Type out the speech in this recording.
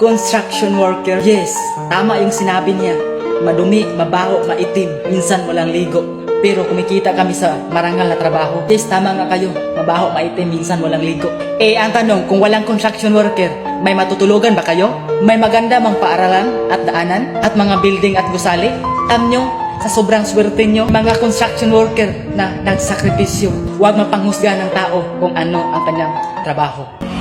Construction worker. Yes, tama yung sinabi niya. Madumi, mabaho, maitim, minsan walang ligo. Pero kumikita kami sa marangal na trabaho. Yes, tama nga kayo. Mabaho, maitim, minsan walang ligo. Eh, ang tanong, kung walang construction worker, may matutulugan ba kayo? May maganda mang paaralan at daanan at mga building at gusali? Alam nyo, sa sobrang swerte nyo, mga construction worker na nagsakripisyo, huwag mapanghusga ng tao kung ano ang kanyang trabaho.